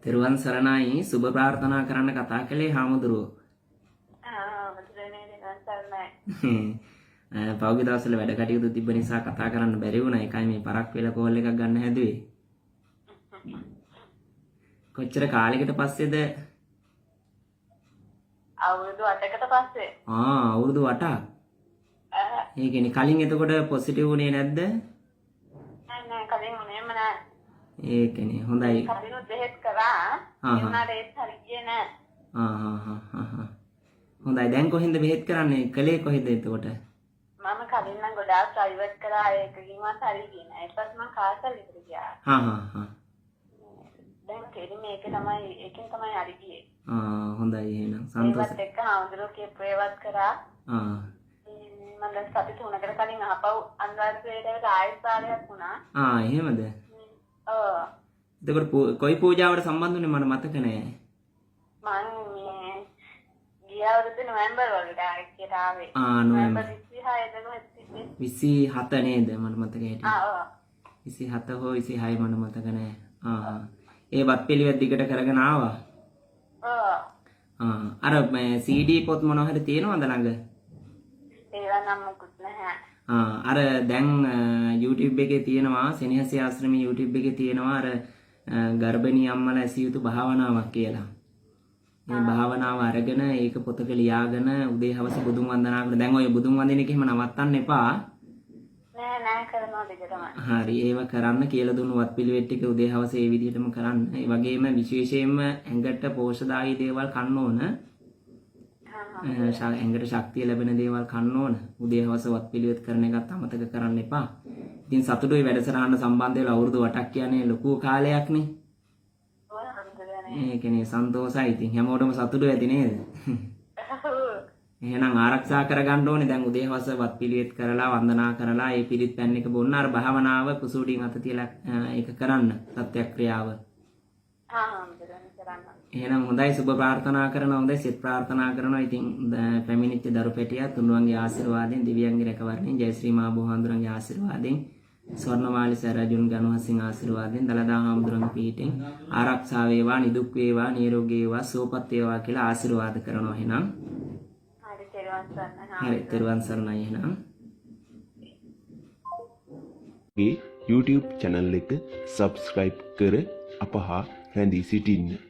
තෙරුවන් සරණයි සුබ ප්‍රාර්ථනා කරන්න කතා කළේ හාමුදුරුවෝ. පෞගේ දවස්වල වැඩ කටයුතු තිබ්බ නිසා කතා කරන්න බැරි වුණා. ඒකයි මේ පරක් වෙලා කෝල් එකක් ගන්න හැදුවේ. කොච්චර කාලයකට පස්සේද? අවුරුදු 8කට පස්සේ. අවුරුදු 8ක්. ඒ කියන්නේ කලින් එතකොට පොසිටිව් උනේ නැද්ද? නෑ කලින් උනේම නෑ. ඒ කියන්නේ හොඳයි. කලින් බෙහෙත් කරා. ඒුණාට ඒත් හරියන්නේ නෑ. හොඳයි. දැන් කොහෙන්ද බෙහෙත් කරන්නේ? කලේ කොහෙද එතකොට? මම කලින් නම් ගොඩාක් ප්‍රයිවට් කරා ඒකකින්වත් හරියන්නේ නෑ. ඊට පස්සේ මම කාසල් එකට ගියා. දැන් කෙරි මේක තමයි ඒකෙන් තමයි හරි ගියේ. හොඳයි එහෙනම් සන්තෝෂයි. ඒවත් එක්ක හාමුදුරුවෝ කියපේවත් කරා. මම දැන් සති 3කට කලින් අහපව් අනුරාධපුරයට ආයෙත් පාරයක් වුණා. එහෙමද? එතකොට කොයි පූජාවට සම්බන්ධ වුණේ මට මතක නෑ. මම මේ ගිය අවුරුද්දේ නොවැම්බර් වලට ආවේ. නොවැම්බර් 26 නේද මට මතක හිටියේ. 27 හෝ 26 මට මතක නෑ. ඒ වත් පිළිවෙත් දිගට කරගෙන ආවා. අර CD පොත් මොනවා හරි තියෙනවද ළඟ? ඒවා නම් මොකුත් නැහැ. අර දැන් YouTube එකේ තියෙනවා සෙනෙහසේ ආශ්‍රමයේ YouTube එකේ තියෙනවා අර ගර්භණී අම්මලා ඇසිය යුතු භාවනාවක් කියලා. මේ භාවනාව අරගෙන ඒක පොතක ලියාගෙන උදේ හවස බුදුන් වන්දනා කරන. දැන් ඔය බුදුන් වන්දින එක එහෙම නවත්තන්න එපා. නෑ කරනවා දිගටම. හරි ඒව කරන්න කියලා දුන්නු වත් පිළිවෙත් ටික උදේ හවස ඒ විදිහටම කරන්න. ඒ වගේම විශේෂයෙන්ම ඇඟට පෝෂදායී දේවල් කන්න ඕන. ඇඟට ශක්තිය ලැබෙන දේවල් කන්න ඕන. උදේ හවස වත් පිළිවෙත් කරන එකත් අමතක කරන්න එපා. ඉතින් සතුටුයි වැඩසටහන සම්බන්ධ වෙලා අවුරුදු 8ක් කියන්නේ ලොකු කාලයක් නේ. ඒ කියන්නේ සන්තෝෂයි. ඉතින් හැමෝටම සතුටු ඇති නේද? එහෙනම් ආරක්ෂා කරගන්න ඕනේ. දැන් උදේ හවස වත් පිළිවෙත් කරලා වන්දනා කරලා ඒ පිළිත් පැන් එක බොන්න අර භාවනාව කුසුඩින් අත තියලා ඒක කරන්න සත්‍යක්‍රියාව. එහෙනම් හොඳයි සුබ ප්‍රාර්ථනා කරනවා. හොඳයි සිත ප්‍රාර්ථනා කරනවා. ඉතින් පැමිණිච්ච දරු පැටියා තුන්වන්ගේ ආශිර්වාදයෙන් දිව්‍යංගේ රැකවරණයෙන් ජයශ්‍රී මා බෝහඳුරන්ගේ ආශිර්වාදයෙන් ස්වර්ණමාලි සරජුන් ගණවසින් ආශිර්වාදයෙන් දලදා හාමුදුරන්ගේ පිහිටෙන් ආරක්ෂා වේවා නිදුක් වේවා නිරෝගී වේවා සුවපත් වේවා කියලා ආශිර්වාද කරනවා. එහෙනම් හරි තෙරුවන් සරණයි. එහෙනම් මේ YouTube channel එක subscribe කර අපහා රැඳී සිටින්න.